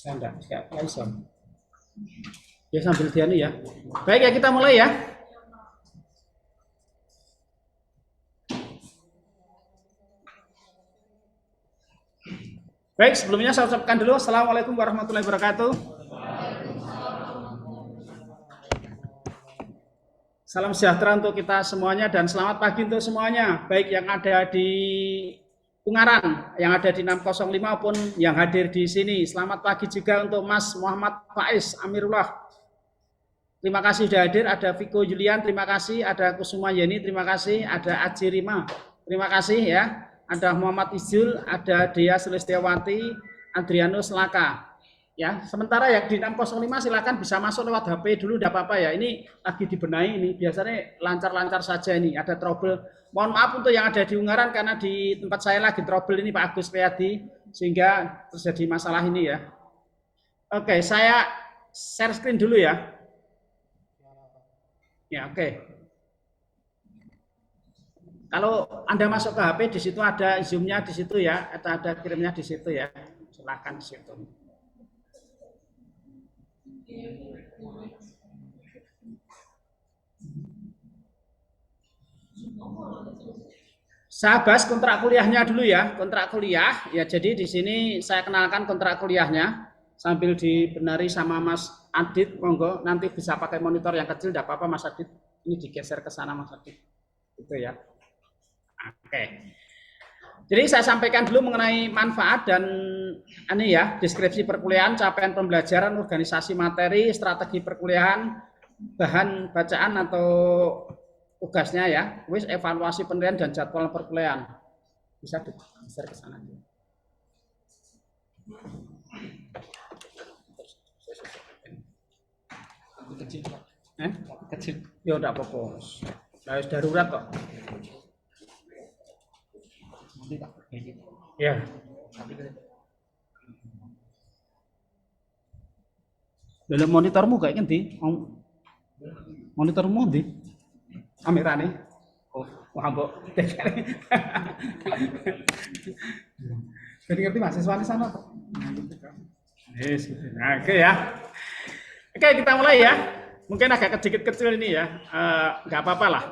Saya enggak bisa. Ya sambil dianu ya. Baik ya, kita mulai ya. Baik, sebelumnya saya ucapkan dulu Assalamualaikum warahmatullahi wabarakatuh. Salam sejahtera untuk kita semuanya dan selamat pagi untuk semuanya, baik yang ada di Ungaran, yang ada di 605 maupun yang hadir di sini. Selamat pagi juga untuk Mas Muhammad Faiz Amirullah. Terima kasih sudah hadir. Ada Viko Julian, terima kasih. Ada Kusuma Yeni, terima kasih. Ada Aji Rima, terima kasih ya. Ada Muhammad Izul, ada Dea Sulistiawati, Adrianus Laka. Ya, sementara yang di 605 silakan bisa masuk lewat HP dulu, tidak apa-apa ya. Ini lagi dibenahi ini, biasanya lancar-lancar saja ini. Ada trouble. Mohon maaf untuk yang ada di Ungaran karena di tempat saya lagi trouble ini Pak Agus Priyadi sehingga terjadi masalah ini ya. Oke, saya share screen dulu ya. Ya, oke. Kalau Anda masuk ke HP di situ ada Zoom-nya di situ ya, atau ada kirimnya di situ ya. Silakan di situ. Saya bahas kontrak kuliahnya dulu ya, kontrak kuliah. Ya, jadi di sini saya kenalkan kontrak kuliahnya sambil dibenari sama Mas Adit, monggo nanti bisa pakai monitor yang kecil, tidak apa-apa Mas Adit. Ini digeser ke sana Mas Adit. Itu ya. Oke. Jadi saya sampaikan dulu mengenai manfaat dan ini ya, deskripsi perkuliahan, capaian pembelajaran, organisasi materi, strategi perkuliahan, bahan bacaan atau tugasnya ya, wis evaluasi penilaian dan jadwal perkuliahan. Bisa digeser ke sana. Kecil. Kecil. Ya udah apa-apa. Harus darurat kok. Ya. Dalam monitormu kayak ngendi? Monitormu ndi? Kamerane. Oh, wah mbok. Jadi ngerti mahasiswa di sana kok. Yes, nah, oke ya. Oke, kita mulai ya. Mungkin agak kecil ini ya. Nggak apa-apa lah.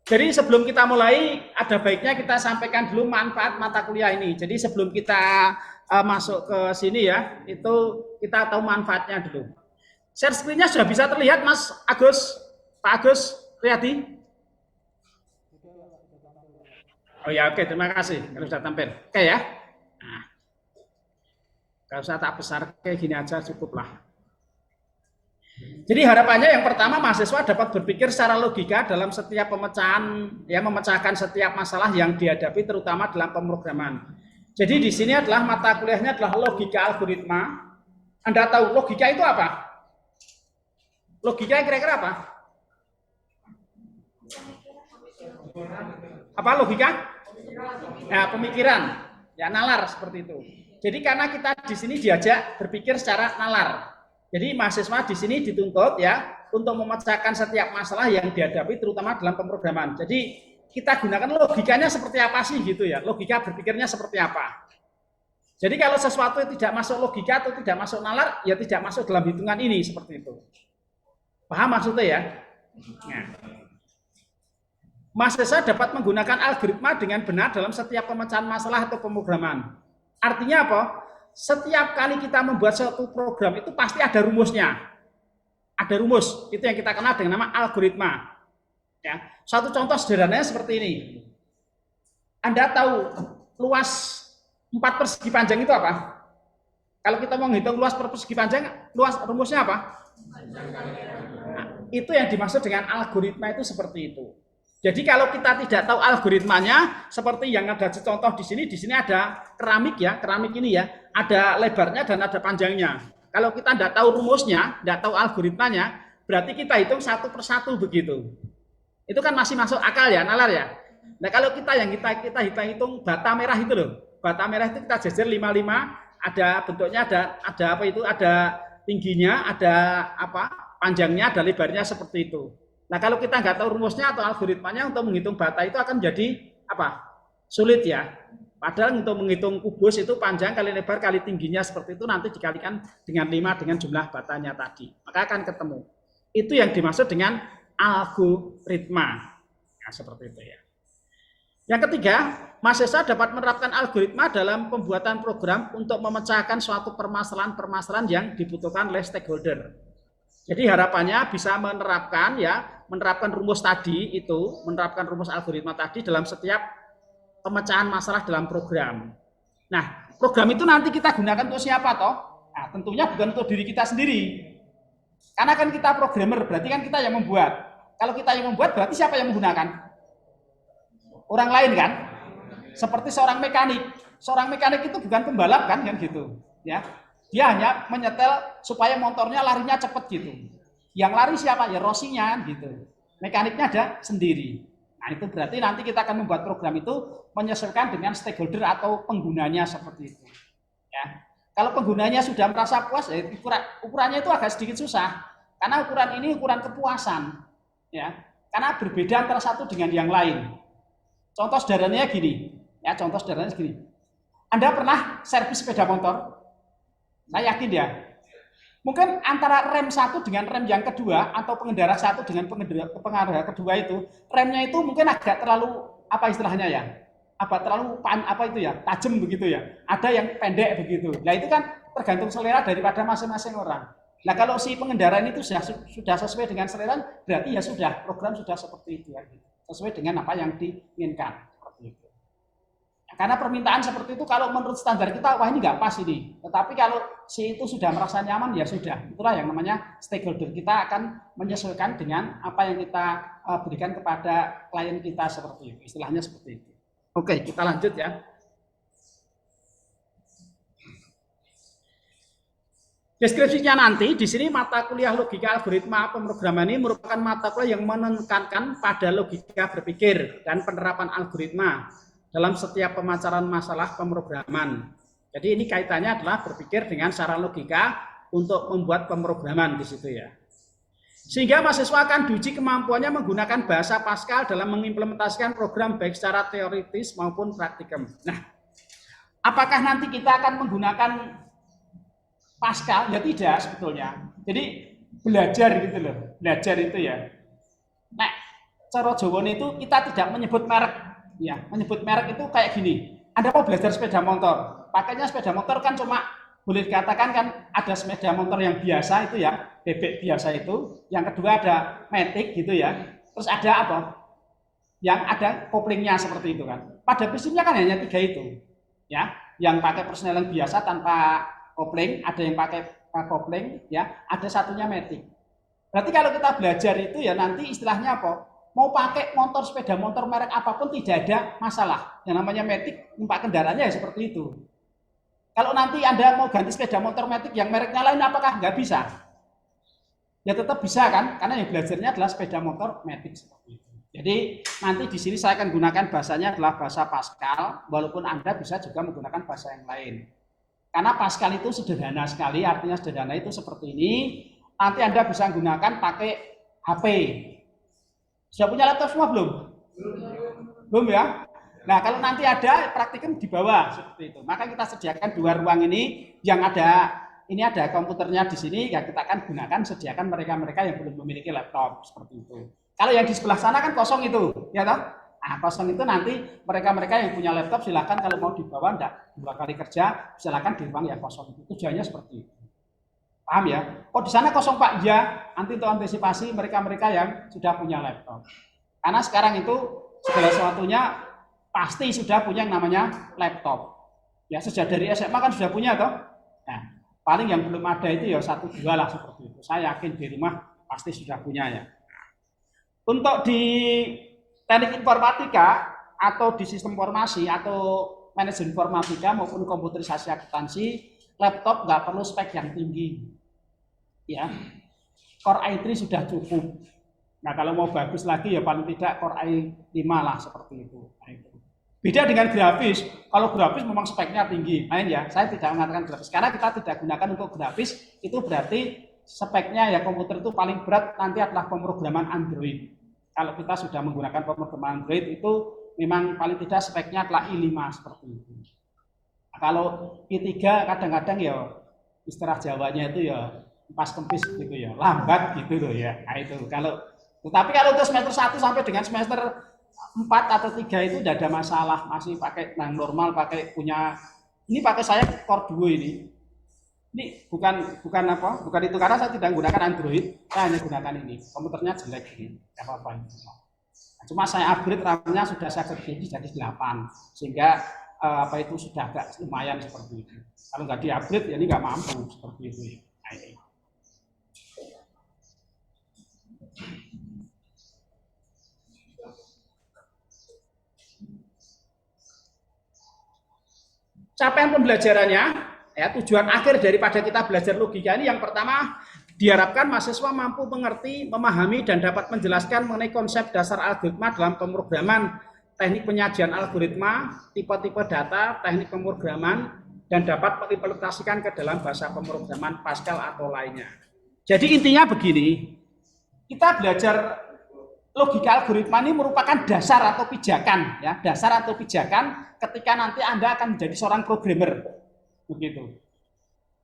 Jadi sebelum kita mulai, ada baiknya kita sampaikan dulu manfaat mata kuliah ini. Jadi sebelum kita masuk ke sini ya, itu kita tahu manfaatnya dulu. Share screen-nya sudah bisa terlihat Mas Agus, Pak Agus Riyadi? Oh ya, oke, terima kasih kalau sudah tampil. Oke ya. Nah, kalau usah tak besar kayak gini aja cukup lah. Jadi harapannya yang pertama mahasiswa dapat berpikir secara logika dalam setiap pemecahan, ya memecahkan setiap masalah yang dihadapi terutama dalam pemrograman. Jadi di sini adalah mata kuliahnya adalah logika algoritma. Anda tahu logika itu apa? Logika kira-kira apa? Apa logika? Ya, pemikiran, ya nalar seperti itu. Jadi karena kita di sini diajak berpikir secara nalar. Jadi mahasiswa di sini dituntut ya untuk memecahkan setiap masalah yang dihadapi terutama dalam pemrograman. Jadi kita gunakan logikanya seperti apa sih gitu ya. Logika berpikirnya seperti apa. Jadi kalau sesuatu yang tidak masuk logika atau tidak masuk nalar ya tidak masuk dalam hitungan ini seperti itu. Paham maksudnya ya? Nah. Mahasiswa dapat menggunakan algoritma dengan benar dalam setiap pemecahan masalah atau pemrograman. Artinya apa? Setiap kali kita membuat suatu program itu pasti ada rumusnya. Ada rumus, itu yang kita kenal dengan nama algoritma. Ya. Satu contoh sederhananya seperti ini. Anda tahu luas 4 persegi panjang itu apa? Kalau kita mau menghitung luas per persegi panjang, luas rumusnya apa? Nah, itu yang dimaksud dengan algoritma itu seperti itu. Jadi kalau kita tidak tahu algoritmanya, seperti yang ada contoh di sini ada keramik ya, keramik ini ya, ada lebarnya dan ada panjangnya. Kalau kita tidak tahu rumusnya, tidak tahu algoritmanya, berarti kita hitung satu persatu begitu. Itu kan masih masuk akal ya, nalar ya. Nah kalau kita hitung bata merah itu loh, bata merah itu kita jejer 55, ada bentuknya, ada apa itu, ada tingginya, ada apa panjangnya, ada lebarnya seperti itu. Nah kalau kita nggak tahu rumusnya atau algoritmanya untuk menghitung bata itu akan jadi apa? Sulit ya. Padahal untuk menghitung kubus itu panjang kali lebar kali tingginya seperti itu nanti dikalikan dengan 5 dengan jumlah batanya tadi. Maka akan ketemu. Itu yang dimaksud dengan algoritma. Nah, seperti itu ya. Yang ketiga, mahasiswa dapat menerapkan algoritma dalam pembuatan program untuk memecahkan suatu permasalahan-permasalahan yang dibutuhkan oleh stakeholder. Jadi harapannya bisa menerapkan rumus tadi itu, menerapkan rumus algoritma tadi dalam setiap pemecahan masalah dalam program. Nah, program itu nanti kita gunakan untuk siapa toh? Nah, tentunya bukan untuk diri kita sendiri. Karena kan kita programmer, berarti kan kita yang membuat. Kalau kita yang membuat, berarti siapa yang menggunakan? Orang lain kan? Seperti seorang mekanik. Seorang mekanik itu bukan pembalap kan gitu. Ya. Dia hanya menyetel supaya motornya larinya cepat gitu. Yang lari siapa? Ya rosinya gitu. Mekaniknya ada sendiri. Nah, itu berarti nanti kita akan membuat program itu menyesuaikan dengan stakeholder atau penggunanya seperti itu. Ya. Kalau penggunanya sudah merasa puas, ukurannya itu agak sedikit susah. Karena ukuran ini ukuran kepuasan. Ya. Karena berbeda antara satu dengan yang lain. Contoh sederhananya gini. Ya, contoh sederhananya gini. Anda pernah servis sepeda motor? Saya yakin ya. Mungkin antara rem satu dengan rem yang kedua atau pengendara satu dengan pengendara kedua itu remnya itu mungkin agak terlalu apa istilahnya ya, terlalu tajam begitu ya. Ada yang pendek begitu. Nah itu kan tergantung selera daripada masing-masing orang. Nah kalau si pengendara ini itu sudah sesuai dengan selera, berarti ya sudah program sudah seperti itu ya, sesuai dengan apa yang diinginkan. Karena permintaan seperti itu kalau menurut standar kita, wah ini nggak pas ini. Tetapi kalau si itu sudah merasa nyaman, ya sudah. Itulah yang namanya stakeholder. Kita akan menyesuaikan dengan apa yang kita berikan kepada klien kita seperti itu. Istilahnya seperti itu. Oke, kita lanjut ya. Deskripsinya nanti, di sini mata kuliah logika algoritma pemrograman ini merupakan mata kuliah yang menekankan pada logika berpikir dan penerapan algoritma dalam setiap pemacaran masalah pemrograman. Jadi ini kaitannya adalah berpikir dengan secara logika untuk membuat pemrograman di situ ya. Sehingga mahasiswa akan diuji kemampuannya menggunakan bahasa Pascal dalam mengimplementasikan program baik secara teoritis maupun praktikum. Nah, apakah nanti kita akan menggunakan Pascal? Ya tidak sebetulnya. Jadi belajar gitu loh, belajar itu ya. Nah, cara Jawa itu kita tidak menyebut merek. Ya, menyebut merek itu kayak gini. Anda mau belajar sepeda motor, pakainya sepeda motor kan cuma boleh dikatakan kan ada sepeda motor yang biasa itu ya, bebek biasa itu. Yang kedua ada matic gitu ya. Terus ada apa? Yang ada koplingnya seperti itu kan. Pada prinsipnya kan hanya 3 itu. Ya, yang pakai persneling biasa tanpa kopling, ada yang pakai kopling ya, ada satunya matic. Berarti kalau kita belajar itu ya nanti istilahnya apa? Mau pakai motor sepeda motor merek apapun tidak ada masalah. Yang namanya matic numpak kendaraannya ya seperti itu. Kalau nanti Anda mau ganti sepeda motor matic yang mereknya lain apakah nggak bisa? Ya tetap bisa kan? Karena yang belajarnya adalah sepeda motor matic seperti itu. Jadi nanti di sini saya akan gunakan bahasanya adalah bahasa Pascal, walaupun Anda bisa juga menggunakan bahasa yang lain. Karena Pascal itu sederhana sekali, artinya sederhana itu seperti ini. Nanti Anda bisa gunakan pakai HP. Sudah punya laptop semua belum? Belum ya? Nah, kalau nanti ada praktikum di bawah seperti itu. Maka kita sediakan 2 ruang ini yang ada komputernya di sini ya kita akan gunakan sediakan mereka-mereka yang belum memiliki laptop seperti itu. Kalau yang di sebelah sana kan kosong itu, ya toh? Nah, kosong itu nanti mereka-mereka yang punya laptop silakan kalau mau dibawa enggak 2 kali kerja silakan di ruang yang kosong itu. Tujuannya seperti itu. Paham ya? Oh di sana kosong Pak, ya. Nanti untuk antisipasi mereka-mereka yang sudah punya laptop. Karena sekarang itu segala sesuatunya pasti sudah punya yang namanya laptop. Ya sejak dari SMA kan sudah punya toh. Nah, paling yang belum ada itu ya 1-2 lah seperti itu. Saya yakin di rumah pasti sudah punya ya. Untuk di teknik informatika atau di sistem informasi atau manajemen informatika maupun komputerisasi akuntansi, laptop nggak perlu spek yang tinggi. Ya, Core i3 sudah cukup. Nah kalau mau bagus lagi ya paling tidak Core i5 lah seperti itu. Nah, itu. Beda dengan grafis. Kalau grafis memang speknya tinggi. Main ya, saya tidak mengatakan grafis karena kita tidak gunakan untuk grafis. Itu berarti speknya ya komputer itu paling berat nanti adalah pemrograman Android. Kalau kita sudah menggunakan pemrograman Android itu memang paling tidak speknya adalah I5 seperti itu. Nah, kalau I3 kadang-kadang ya istilah Jawanya itu ya pas kempis gitu ya, lambat gitu loh ya. Nah itu kalau, tetapi kalau untuk semester 1 sampai dengan semester 4 atau 3 itu tidak ada masalah, masih pakai yang normal, pakai punya, ini pakai saya Core 2 ini. Ini bukan apa? Bukan itu karena saya tidak menggunakan Android, saya hanya gunakan ini. Komputernya jelek ini, enggak apa-apa. Nah, cuma saya upgrade RAM-nya sudah saya kerjain jadi 8, sehingga apa itu sudah agak lumayan seperti itu. Kalau nggak di-upgrade ya ini nggak mampu seperti itu. Nah, ini. Capaian pembelajarannya, ya, tujuan akhir daripada kita belajar logika ini yang pertama diharapkan mahasiswa mampu mengerti, memahami, dan dapat menjelaskan mengenai konsep dasar algoritma dalam pemrograman, teknik penyajian algoritma, tipe-tipe data, teknik pemrograman, dan dapat mengimplementasikan ke dalam bahasa pemrograman Pascal atau lainnya. Jadi intinya begini, kita belajar logika algoritma ini merupakan dasar atau pijakan, ya, dasar atau pijakan ketika nanti Anda akan menjadi seorang programmer, begitu.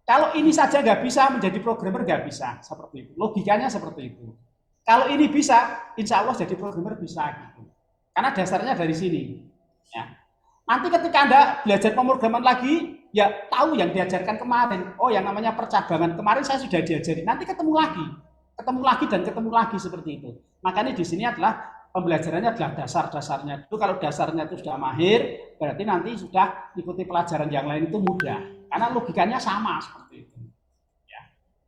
Kalau ini saja nggak bisa menjadi programmer, nggak bisa seperti itu. Logikanya seperti itu. Kalau ini bisa, insya Allah jadi programmer bisa, gitu. Karena dasarnya dari sini. Ya. Nanti ketika Anda belajar pemrograman lagi, ya tahu yang diajarkan kemarin. Oh, yang namanya percabangan kemarin saya sudah diajari. Nanti ketemu lagi dan ketemu lagi seperti itu. Makanya di sini adalah pembelajarannya adalah dasar-dasarnya. Itu kalau dasarnya itu sudah mahir, berarti nanti sudah ikuti pelajaran yang lain itu mudah. Karena logikanya sama seperti itu. Ya.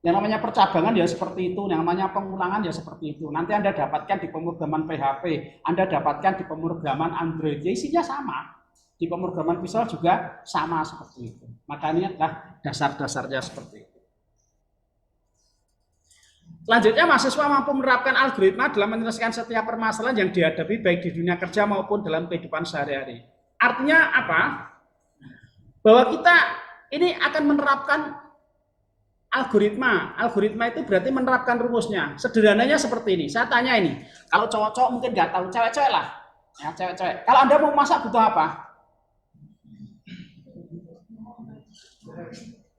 Yang namanya percabangan ya seperti itu, yang namanya pengulangan ya seperti itu. Nanti Anda dapatkan di pemrograman PHP, Anda dapatkan di pemrograman Android, ya isinya sama. Di pemrograman Visual juga sama seperti itu. Makanya adalah dasar-dasarnya seperti itu. Selanjutnya, mahasiswa mampu menerapkan algoritma dalam menyelesaikan setiap permasalahan yang dihadapi baik di dunia kerja maupun dalam kehidupan sehari-hari. Artinya apa? Bahwa kita ini akan menerapkan algoritma. Algoritma itu berarti menerapkan rumusnya. Sederhananya seperti ini. Saya tanya ini, kalau cowok-cowok mungkin nggak tahu, cewek-cewek lah. Ya, cewek-cewek. Kalau Anda mau masak butuh apa?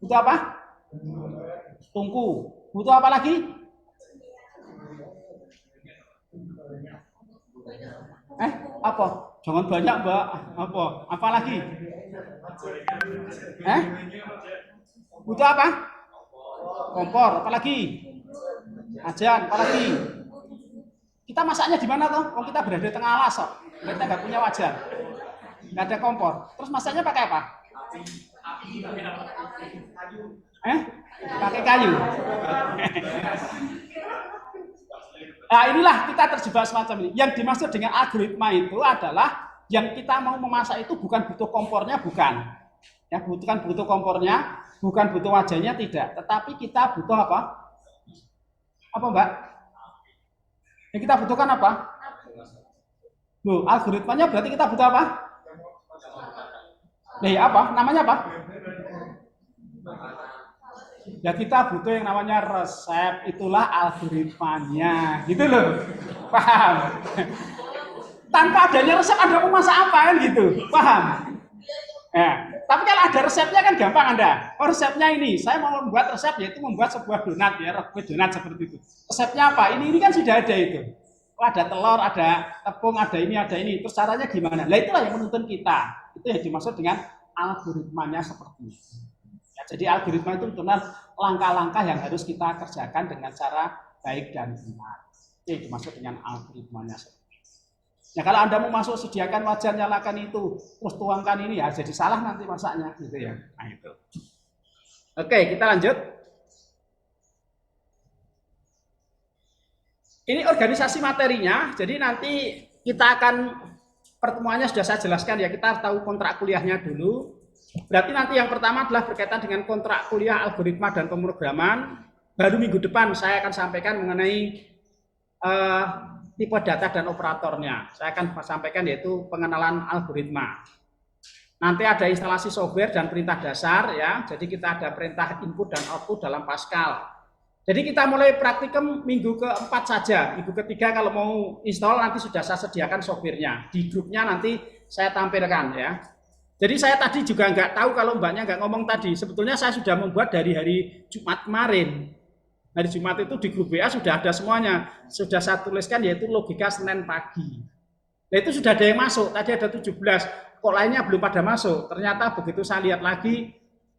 Butuh apa? Tungku. Butuh apa lagi? Apa? Jangan banyak, Mbak. Apa lagi? Butuh apa? Kompor. Apa lagi? Ajan. Apa lagi? Kita masaknya di mana toh? Oh, kita berada di tengah alas kok. Kita nggak punya wajan. Nggak ada kompor. Terus masaknya pakai apa? Pakai kayu. Nah, inilah kita terjebak semacam ini. Yang dimaksud dengan algoritma itu adalah yang kita mau memasak itu bukan butuh kompornya, bukan. Ya, butuh kompornya, bukan butuh wajannya, tidak. Tetapi kita butuh apa? Apa, Mbak? Yang kita butuhkan apa? Loh, algoritmanya berarti kita butuh apa? Apa? Namanya apa? Ya kita butuh yang namanya resep, itulah algoritmanya, gitu loh, paham? Tanpa adanya resep Anda mau masak apa kan gitu, paham? Ya, tapi kalau ada resepnya kan gampang Anda. Oh resepnya ini, saya mau membuat resep yaitu membuat sebuah donat ya, donat seperti itu. Resepnya apa? Ini kan sudah ada itu. Oh, ada telur, ada tepung, ada ini. Terus caranya gimana? Nah itulah yang menuntun kita. Itu yang dimaksud dengan algoritmanya seperti itu. Jadi algoritma itu benar langkah-langkah yang harus kita kerjakan dengan cara baik dan benar. Itu dimaksud dengan algoritmanya. Ya kalau Anda mau masuk sediakan wajan, nyalakan itu, terus tuangkan ini ya jadi salah nanti masaknya gitu ya. Nah itu. Oke, kita lanjut. Ini organisasi materinya. Jadi nanti kita akan pertemuannya sudah saya jelaskan ya, kita tahu kontrak kuliahnya dulu. Berarti nanti yang pertama adalah berkaitan dengan kontrak kuliah algoritma dan pemrograman. Baru minggu depan saya akan sampaikan mengenai tipe data dan operatornya. Saya akan sampaikan yaitu pengenalan algoritma. Nanti ada instalasi software dan perintah dasar ya. Jadi kita ada perintah input dan output dalam Pascal. Jadi kita mulai praktikum minggu keempat saja. Minggu ketiga kalau mau install nanti sudah saya sediakan software-nya. Di grupnya nanti saya tampilkan ya. Jadi saya tadi juga nggak tahu kalau mbaknya nggak ngomong tadi. Sebetulnya saya sudah membuat dari hari Jumat kemarin. Hari Jumat itu di grup WA sudah ada semuanya. Sudah saya tuliskan yaitu logika Senin pagi. Nah itu sudah ada yang masuk. Tadi ada 17. Kok lainnya belum pada masuk. Ternyata begitu saya lihat lagi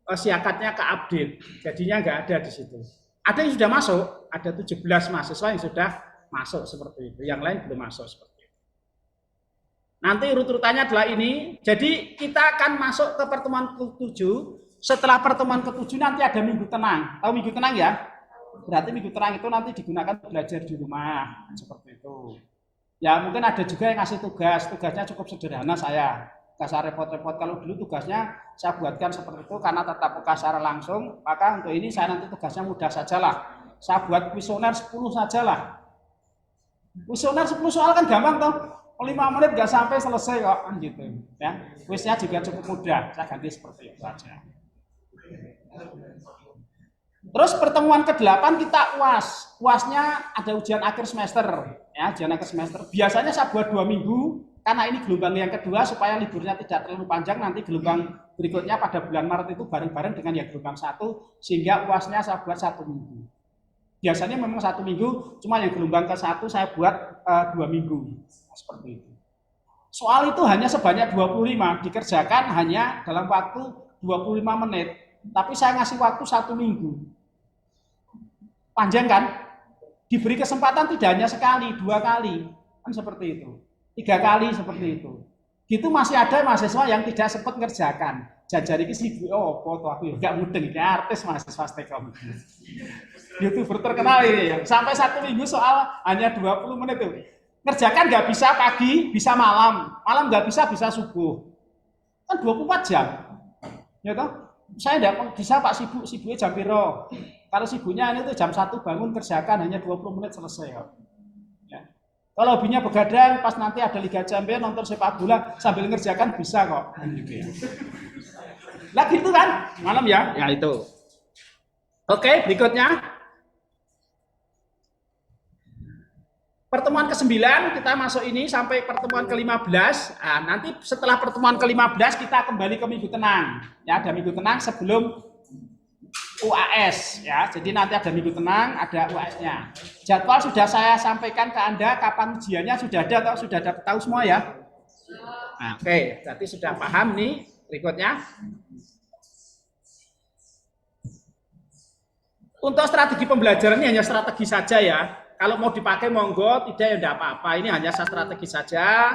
siakatnya ke update. Jadinya nggak ada di situ. Ada yang sudah masuk, ada 17 mahasiswa yang sudah masuk seperti itu, yang lain belum masuk seperti itu. Nanti urut-urutannya adalah ini, jadi kita akan masuk ke pertemuan ke-7, setelah pertemuan ke-7 nanti ada minggu tenang. Tahu minggu tenang ya? Berarti minggu tenang itu nanti digunakan belajar di rumah, seperti itu. Ya mungkin ada juga yang ngasih tugasnya cukup sederhana saya. Gak usah repot-repot, kalau dulu tugasnya saya buatkan seperti itu karena tatap muka secara langsung, maka untuk ini saya nanti tugasnya mudah sajalah. Saya buat kuesioner 10 sajalah. Kuesioner 10 soal kan gampang toh, 5 menit gak sampai selesai kok, kan gitu. Ya, kuisnya juga cukup mudah, saya ganti seperti itu saja. Terus pertemuan ke-8 kita UAS. UASnya ada ujian akhir semester, ya, ujian akhir semester. Biasanya saya buat 2 minggu. Karena ini gelombang yang kedua supaya liburnya tidak terlalu panjang, nanti gelombang berikutnya pada bulan Maret itu bareng-bareng dengan yang gelombang 1 sehingga UASnya saya buat 1 minggu. Biasanya memang 1 minggu, cuma yang gelombang ke-1 saya buat 2 minggu. Seperti itu. Soal itu hanya sebanyak 25, dikerjakan hanya dalam waktu 25 menit. Tapi saya ngasih waktu 1 minggu. Panjang kan? Diberi kesempatan tidak hanya sekali, 2 kali. Kan seperti itu. 3 kali seperti itu. Gitu masih ada mahasiswa yang tidak sempat ngerjakan. Jajari ki sibuk foto aku enggak mudeng iki artis mahasiswa Stekom. YouTuber terkenal ini ya. Sampai 1 minggu soal hanya 20 menit tuh. Ngerjakan nggak bisa pagi, bisa malam. Malam nggak bisa subuh. Kan 24 jam. Ya toh? Saya enggak bisa Pak sibuknya jam piro. Kalau sibuknya ini tuh jam 1 bangun kerjakan hanya 20 menit selesai ya. Kalau hobinya begadang, pas nanti ada Liga Champions, nonton sepak bola, sambil ngerjakan bisa kok. Lah gitu kan, malam ya? Ya itu. Oke, berikutnya. Pertemuan ke-9, kita masuk ini sampai pertemuan ke-15. Nah, nanti setelah pertemuan ke-15, kita kembali ke minggu tenang. Ya, ada minggu tenang sebelum UAS ya, jadi nanti ada minggu tenang, ada UAS-nya. Jadwal sudah saya sampaikan ke Anda, kapan ujiannya sudah ada atau sudah tahu semua ya? Nah, oke, berarti sudah paham nih. Berikutnya, untuk strategi pembelajaran ini hanya strategi saja ya. Kalau mau dipakai monggo, tidak ya tidak apa-apa. Ini hanya strategi saja.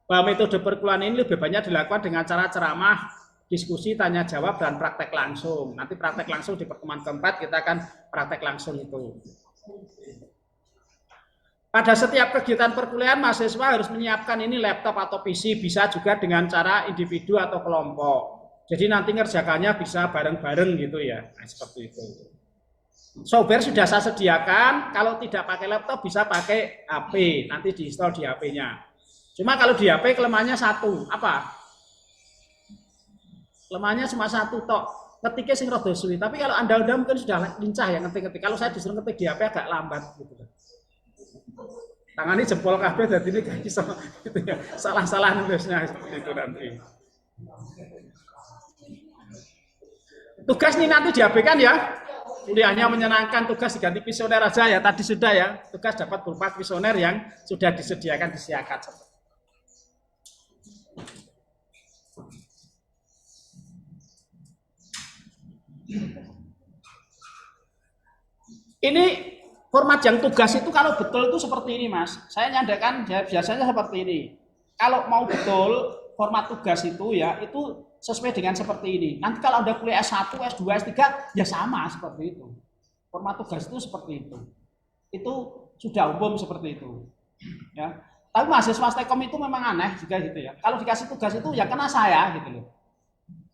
Bahwa metode perkuliahan ini lebih banyak dilakukan dengan cara ceramah, diskusi, tanya jawab, dan praktek langsung. Nanti praktek langsung di pertemuan keempat kita akan praktek langsung itu. Pada setiap kegiatan perkuliahan mahasiswa harus menyiapkan ini laptop atau PC, bisa juga dengan cara individu atau kelompok. Jadi nanti ngerjakannya bisa bareng-bareng gitu ya. Nah, seperti itu. Software sudah saya sediakan, kalau tidak pakai laptop bisa pakai HP, nanti diinstal di HP-nya. Cuma kalau di HP kelemahannya satu, apa? Lemahnya cuma satu tok, ketiknya sing rada suwi. Tapi kalau Anda mungkin sudah lincah ya ngetik-ngetik. Kalau saya disuruh ngetik di HP agak lambat gitu. Tangannya jempol kabeh jadi ini kayak gitu ya. Salah-salah nulisnya seperti itu nanti. Tugas nih nanti diabaikan ya. Kuliahnya menyenangkan, tugas diganti kuesioner aja ya. Tadi sudah ya. Tugas dapat berupa kuesioner yang sudah disediakan di siakat. Ini format yang tugas itu kalau betul itu seperti ini Mas. Saya nyandakan biasanya seperti ini. Kalau mau betul format tugas itu ya itu sesuai dengan seperti ini. Nanti kalau Anda kuliah S1, S2, S3 ya sama seperti itu. Format tugas itu seperti itu. Itu sudah umum seperti itu. Ya. Tapi mahasiswa Stekom itu memang aneh juga gitu ya. Kalau dikasih tugas itu ya kena saya gitu loh.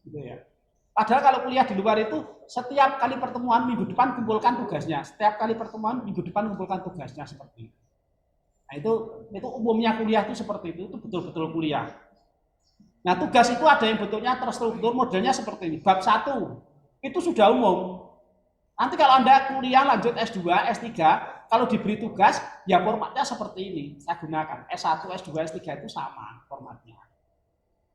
Gitu ya. Padahal kalau kuliah di luar itu setiap kali pertemuan minggu depan kumpulkan tugasnya. Setiap kali pertemuan minggu depan kumpulkan tugasnya seperti itu. Nah itu umumnya kuliah itu seperti itu betul-betul kuliah. Nah tugas itu ada yang bentuknya terstruktur, modelnya seperti ini. Bab 1 itu sudah umum. Nanti kalau Anda kuliah lanjut S2, S3, kalau diberi tugas, ya formatnya seperti ini. Saya gunakan S1, S2, S3 itu sama formatnya.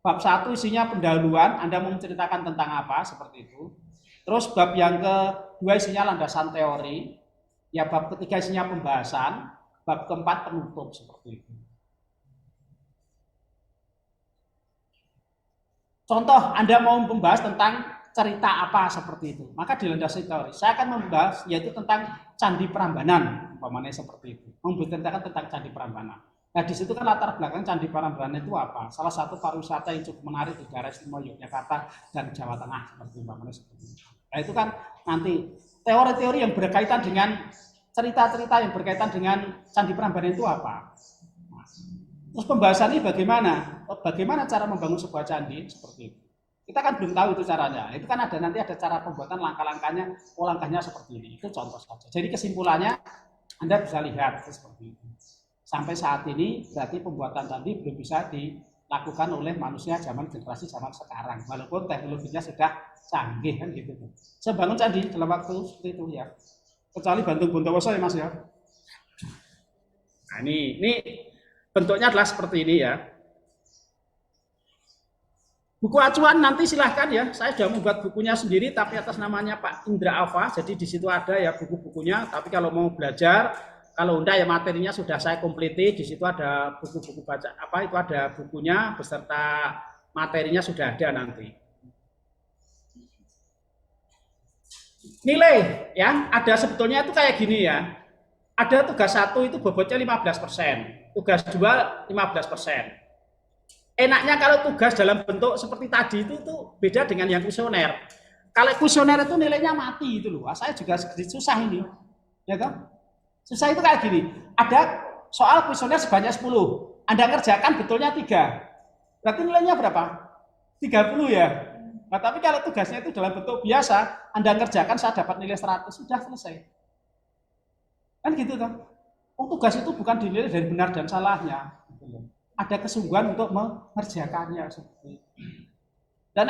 Bab 1 isinya pendahuluan, Anda mau menceritakan tentang apa, seperti itu. Terus bab yang kedua isinya landasan teori. Ya bab ketiga isinya pembahasan. Bab keempat penutup, seperti itu. Contoh, Anda mau membahas tentang cerita apa seperti itu, maka di landasi teori saya akan membahas yaitu tentang Candi Prambanan, umpamanya seperti itu, memberitakan tentang Candi Prambanan. Nah di situ kan latar belakang Candi Prambanan itu apa? Salah satu pariwisata yang cukup menarik di daerah istimewa Yogyakarta dan Jawa Tengah, seperti umpamanya seperti itu. Nah itu kan nanti teori-teori yang berkaitan dengan cerita-cerita yang berkaitan dengan Candi Prambanan itu apa? Nah, terus pembahasan ini bagaimana? Bagaimana cara membangun sebuah candi seperti itu? Kita kan belum tahu itu caranya. Itu kan ada nanti ada cara pembuatan langkah-langkahnya, langkahnya seperti ini. Itu contoh saja. Jadi kesimpulannya Anda bisa lihat seperti itu. Sampai saat ini berarti pembuatan candi belum bisa dilakukan oleh manusia generasi zaman sekarang. Walaupun teknologinya sudah canggih kan gitu. Saya bangun candi dalam waktu seperti itu ya. Kecuali Bantung Bondowoso ya Mas ya. Nah ini bentuknya adalah seperti ini ya. Buku acuan nanti silahkan ya, saya sudah membuat bukunya sendiri tapi atas namanya Pak Indra Alfa, jadi di situ ada ya buku-bukunya, tapi kalau mau belajar, kalau enggak ya materinya sudah saya kompliti, di situ ada buku-buku baca, itu ada bukunya beserta materinya sudah ada nanti. Nilai ya, ada sebetulnya itu kayak gini ya, ada tugas 1 itu bobotnya 15%, tugas 2 15%. Enaknya kalau tugas dalam bentuk seperti tadi itu tuh beda dengan yang kuesioner. Kalau kuesioner itu nilainya mati itu loh. Saya juga sedikit susah ini. Ya kan? Susah itu kayak gini. Ada soal kuesioner sebanyak 10. Anda kerjakan betulnya 3. Berarti nilainya berapa? 30 ya. Nah, tapi kalau tugasnya itu dalam bentuk biasa, Anda kerjakan saya dapat nilai 100, sudah selesai. Kan gitu kan? Tugas itu bukan dinilai dari benar dan salahnya. Ada kesungguhan untuk mengerjakannya seperti itu. Dan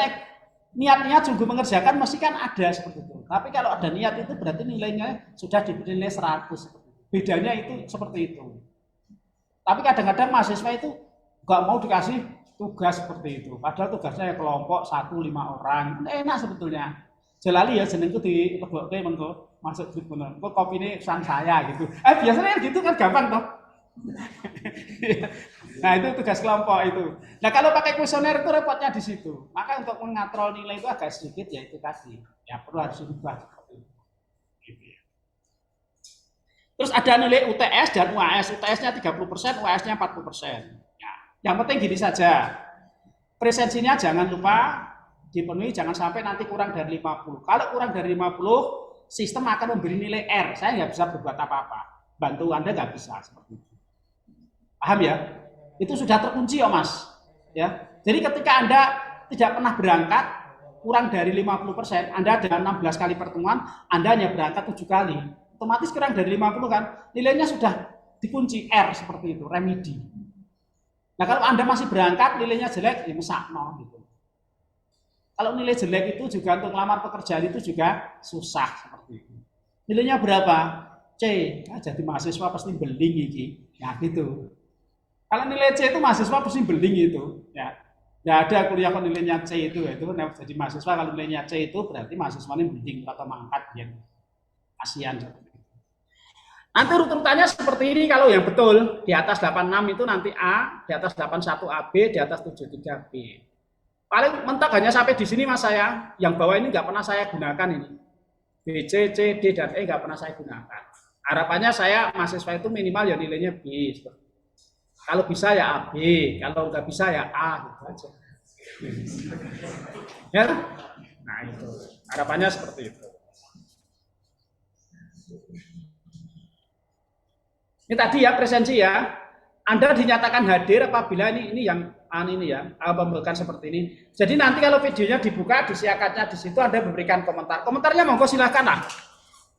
niat-niat sungguh mengerjakan mesti kan ada seperti itu. Tapi kalau ada niat itu berarti nilainya sudah diberi nilai 100 seperti itu. Bedanya itu seperti itu. Tapi kadang-kadang mahasiswa itu nggak mau dikasih tugas seperti itu. Padahal tugasnya ya kelompok 1-5 orang. Enak sebetulnya. Jelali ya jenengku di lebokke mengko masuk grup bener. Kok kopi ini pesan saya gitu. Biasanya gitu kan gampang toh. Nah itu tugas kelompok itu. Nah kalau pakai kuesioner itu repotnya di situ. Maka untuk mengatrol nilai itu agak sedikit ya itu tadi. Ya perlu harus diubah seperti itu. Terus ada nilai UTS dan UAS. UTS-nya 30%, UAS-nya 40%. Ya, yang penting gini saja. Presensinya jangan lupa dipenuhi, jangan sampai nanti kurang dari 50. Kalau kurang dari 50, sistem akan memberi nilai R. Saya nggak bisa berbuat apa-apa. Bantu Anda nggak bisa seperti itu. Paham ya? Itu sudah terkunci ya Mas. Ya. Jadi ketika Anda tidak pernah berangkat kurang dari 50%, Anda ada 16 kali pertemuan, Anda hanya berangkat 7 kali. Otomatis kurang dari 50 kan, nilainya sudah dikunci R seperti itu, remedi. Nah, kalau Anda masih berangkat nilainya jelek, ya mesakno gitu. Kalau nilai jelek itu juga untuk melamar pekerjaan itu juga susah seperti itu. Nilainya berapa? C. Nah, jadi mahasiswa pasti beling iki. Ya gitu. Kalau nilai C itu mahasiswa pasti beling itu, ya. Nggak ada kuliah kalau nilainya C itu jadi mahasiswa kalau nilainya C itu berarti mahasiswanya beling atau mangkat ya. Kasihan. Nanti urutannya seperti ini kalau yang betul di atas 86 itu nanti A, di atas 81 AB, di atas 73 B. Paling mentok hanya sampai di sini Mas saya. Yang bawah ini nggak pernah saya gunakan ini. B, C, C, D dan E nggak pernah saya gunakan. Harapannya saya mahasiswa itu minimal ya nilainya B. Kalau bisa ya AB, kalau nggak bisa ya A gitu aja. Ya, nah itu harapannya seperti itu. Ini tadi ya presensi ya. Anda dinyatakan hadir apabila ini yang ini ya, pembukaan seperti ini. Jadi nanti kalau videonya dibuka, disiakatnya di situ Anda memberikan komentar. Komentarnya monggo silahkan lah.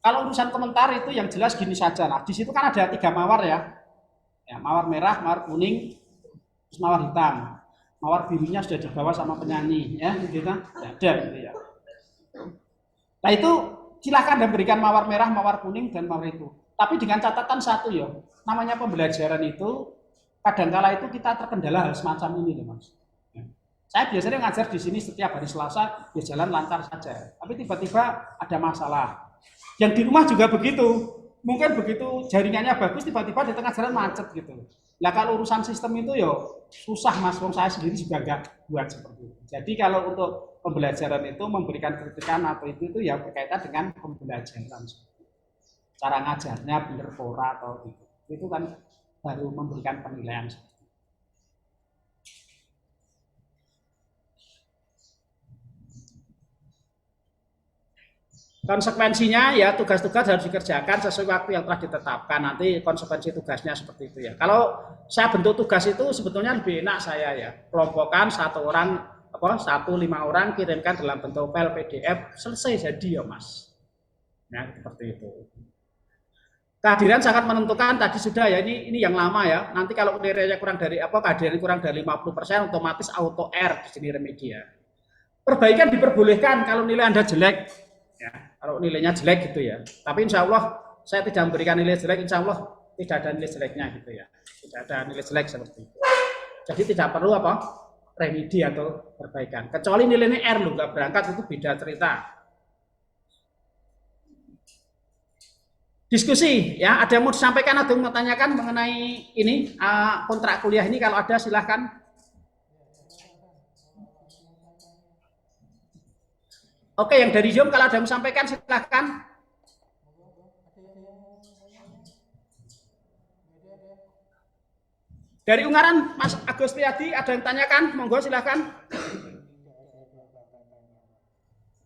Kalau urusan komentar itu yang jelas gini saja lah. Di situ kan ada 3 mawar ya. Ya, mawar merah, mawar kuning, terus mawar hitam. Mawar birunya sudah dibawa sama penyanyi ya, gitu kan? Ada gitu ya. Nah itu Silahkan Anda berikan mawar merah, mawar kuning, dan mawar itu. Tapi dengan catatan satu ya, namanya pembelajaran itu, kadangkala itu kita terkendala hal semacam ini loh Mas. Saya biasanya ngajar di sini setiap hari Selasa, ya jalan lancar saja. Tapi tiba-tiba ada masalah. Yang di rumah juga begitu. Mungkin begitu jaringannya bagus, tiba-tiba di tengah jalan macet gitu. Nah kalau urusan sistem itu ya susah Mas, wong saya sendiri juga nggak buat seperti itu. Jadi kalau untuk pembelajaran itu memberikan kritikan atau itu ya berkaitan dengan pembelajaran. Cara ngajarnya benar pora atau itu. Itu kan baru memberikan penilaian. Konsekuensinya ya tugas-tugas harus dikerjakan sesuai waktu yang telah ditetapkan. Nanti konsekuensi tugasnya seperti itu ya. Kalau saya bentuk tugas itu sebetulnya lebih enak saya ya. Kelompokkan 1 orang, 1-5 orang, kirimkan dalam bentuk file PDF, selesai jadi ya Mas. Nah seperti itu. Kehadiran sangat menentukan tadi sudah ya, ini yang lama ya. Nanti kalau nilainya kurang dari kehadiran kurang dari 50% otomatis auto R di sini Remedia. Perbaikan diperbolehkan kalau nilai Anda jelek. Ya, kalau nilainya jelek gitu ya. Tapi insya Allah saya tidak memberikan nilai jelek, insya Allah tidak ada nilai jeleknya gitu ya. Tidak ada nilai jelek seperti itu. Jadi tidak perlu remedi atau perbaikan. Kecuali nilainya R loh, nggak berangkat itu beda cerita. Diskusi ya, ada yang mau disampaikan atau mau tanyakan mengenai ini kontrak kuliah ini, kalau ada silahkan. Oke, yang dari Zoom kalau ada yang sampaikan silahkan. Dari Ungaran, Mas Agus Priyadi, ada yang tanyakan? Monggo silahkan.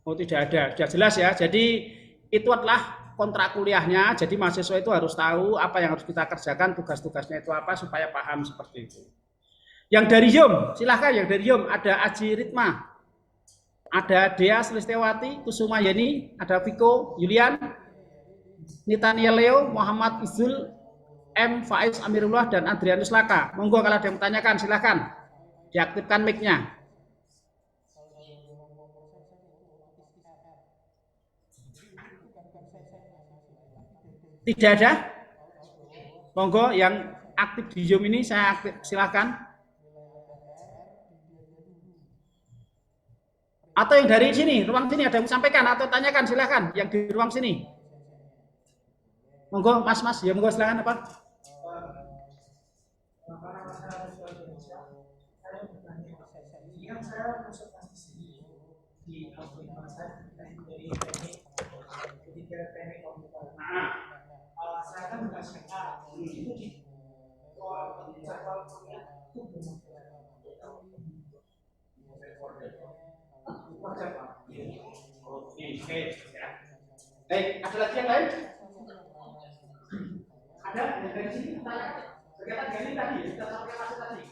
Oh tidak ada, sudah jelas ya. Jadi itu adalah kontrak kuliahnya. Jadi mahasiswa itu harus tahu apa yang harus kita kerjakan, tugas-tugasnya itu apa supaya paham seperti itu. Yang dari Zoom, silahkan. Yang dari Zoom ada Aji Ritma. Ada Dea Selistewati, Kusuma Yeni, ada Viko, Yulian, Nitania Leo, Muhammad Izul, M. Faiz Amirullah, dan Adrianus Laka. Monggo kalau ada yang menanyakan, silahkan diaktifkan mic-nya. Tidak ada? Monggo yang aktif di Zoom ini saya aktif, silahkan. Atau yang dari sini, ruang sini ada yang sampaikan atau tanyakan, silahkan. Yang di ruang sini. Monggo, Mas, ya monggo silahkan apa? Baik, ada lagi yang lain? Ada yang dari sini tanya berkaitan dengan ini tadi, kita sampaikan masuk tadi.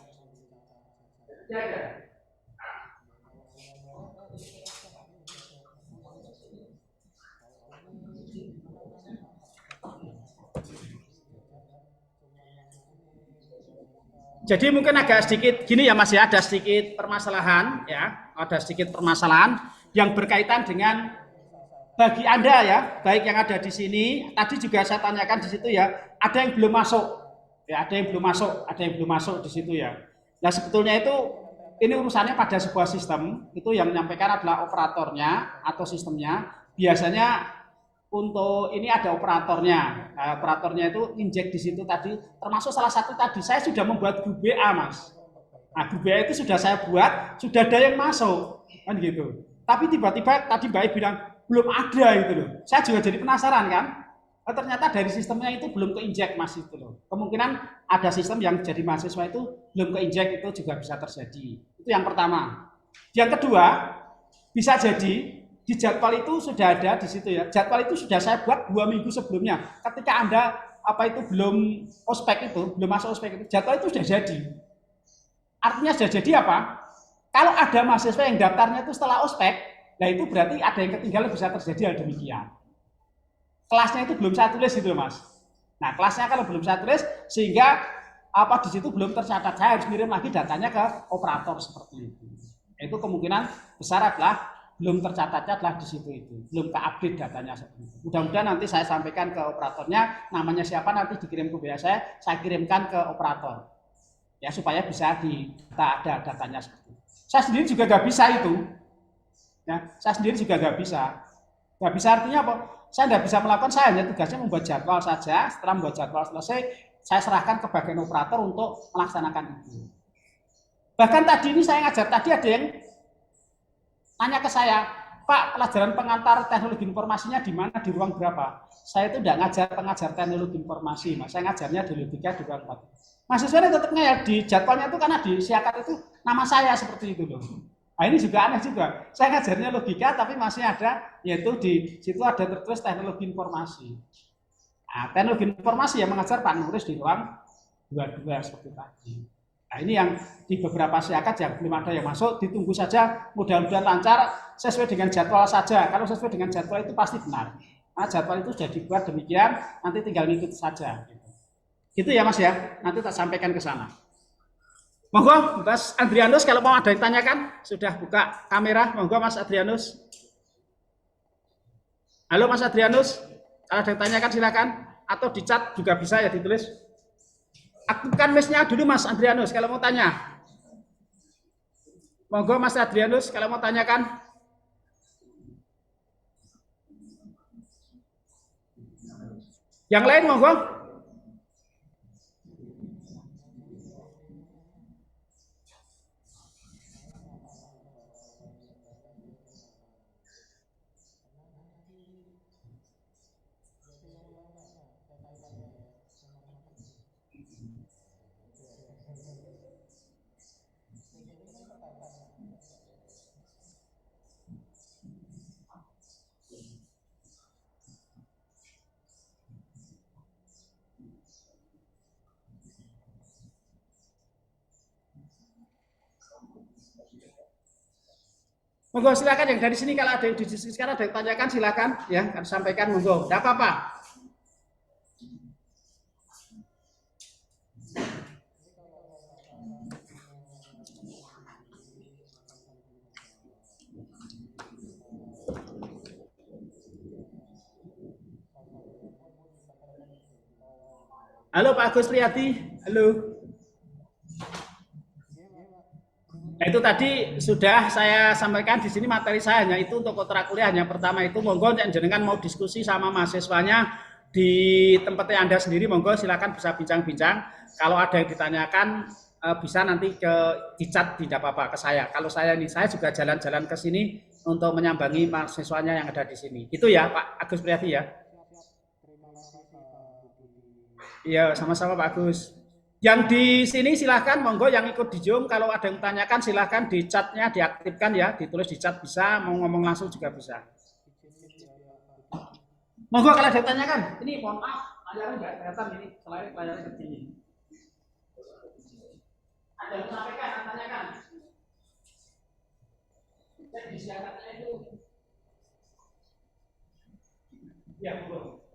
Ya ada. Jadi mungkin agak sedikit gini ya Mas ya, ada sedikit permasalahan ya, ada sedikit permasalahan yang berkaitan dengan bagi Anda ya, baik yang ada di sini, tadi juga saya tanyakan di situ ya, ada yang belum masuk, ya ada yang belum masuk di situ ya. Nah sebetulnya itu ini urusannya pada sebuah sistem, itu yang menyampaikan adalah operatornya atau sistemnya. Biasanya untuk ini ada operatornya. Nah, operatornya itu injek di situ tadi, termasuk salah satu tadi saya sudah membuat grup BA Mas. Nah grup BA itu sudah saya buat, sudah ada yang masuk kan gitu. Tapi tiba-tiba tadi Mbak bilang belum ada gitu loh. Saya juga jadi penasaran kan. Nah, ternyata dari sistemnya itu belum keinjek Mas itu loh. Kemungkinan ada sistem yang jadi mahasiswa itu belum keinjek, itu juga bisa terjadi. Itu yang pertama. Yang kedua, bisa jadi di jadwal itu sudah ada di situ ya. Jadwal itu sudah saya buat 2 minggu sebelumnya. Ketika Anda belum ospek itu, belum masuk ospek itu, jadwal itu sudah jadi. Artinya sudah jadi apa? Kalau ada mahasiswa yang daftarnya itu setelah ospek, nah itu berarti ada yang ketinggalan, bisa terjadi hal demikian. Kelasnya itu belum saya tulis gitu Mas. Nah kelasnya kalau belum saya tulis sehingga di situ belum tercatat, saya harus kirim lagi datanya ke operator seperti itu. Itu kemungkinan besar adalah belum tercatatnya adalah di situ itu, belum ke-update datanya. Mudah-mudahan nanti saya sampaikan ke operatornya, namanya siapa nanti dikirim ke WA saya kirimkan ke operator. Ya supaya bisa ada datanya seperti itu. Saya sendiri juga nggak bisa itu. Ya, saya sendiri juga nggak bisa. Nggak bisa artinya apa? Saya nggak bisa melakukan, saya hanya tugasnya membuat jadwal saja. Setelah membuat jadwal selesai, saya serahkan ke bagian operator untuk melaksanakan itu. Bahkan tadi ini saya ngajar, tadi ada yang tanya ke saya, Pak, pelajaran pengantar teknologi informasinya di mana, di ruang berapa? Saya itu tidak ngajar pengajar teknologi informasi, Mas. Saya ngajarnya di logika di ruang 4. Mahasiswanya tetap ya di jadwalnya itu karena di siakat itu nama saya seperti itu loh. Nah ini juga aneh juga. Saya ngajarnya logika tapi masih ada, yaitu di situ ada tertulis teknologi informasi. Nah, teknologi informasi yang mengajar Pak Nuris di ruang 22 seperti tadi. Nah ini yang di beberapa siakat yang belum ada yang masuk, ditunggu saja, mudah-mudahan lancar sesuai dengan jadwal saja. Kalau sesuai dengan jadwal itu pasti benar. Nah jadwal itu sudah dibuat demikian, nanti tinggal ngikut saja. Gitu ya Mas ya, nanti tak sampaikan ke sana. Monggo Mas Adrianus kalau mau ada yang tanyakan, sudah buka kamera, monggo Mas Adrianus. Halo Mas Adrianus, kalau ada yang tanyakan silakan, atau di chat juga bisa ya ditulis. Aktifkan mic-nya dulu Mas Adrianus kalau mau tanya. Monggo Mas Adrianus kalau mau tanyakan. Yang lain monggo. Monggo silakan yang dari sini kalau ada yang didiskusikan, ada yang tanyakan silakan ya, sampaikan monggo. Tidak apa-apa. Halo Pak Agus Priyadi, halo. Nah itu tadi sudah saya sampaikan di sini materi saya hanya itu untuk kontrak kuliah. Yang pertama itu monggo yang jenengan mau diskusi sama mahasiswanya di tempatnya Anda sendiri, monggo silakan bisa bincang-bincang. Kalau ada yang ditanyakan bisa nanti ke di chat, tidak apa-apa ke saya. Kalau saya juga jalan-jalan ke sini untuk menyambangi mahasiswanya yang ada di sini. Itu ya Pak Agus Priyadi ya. Iya, sama-sama Pak Agus. Yang di sini silahkan monggo yang ikut di Zoom kalau ada yang tanyakan silahkan di chatnya diaktifkan ya, ditulis di chat bisa, mau ngomong langsung juga bisa. Monggo kalau ada yang tanyakan, ini mohon maaf layarnya nggak kelihatan ini, selain layarnya kecil. Ada yang sampaikan, tanyakan. Cek di siakannya itu. Ya monggo.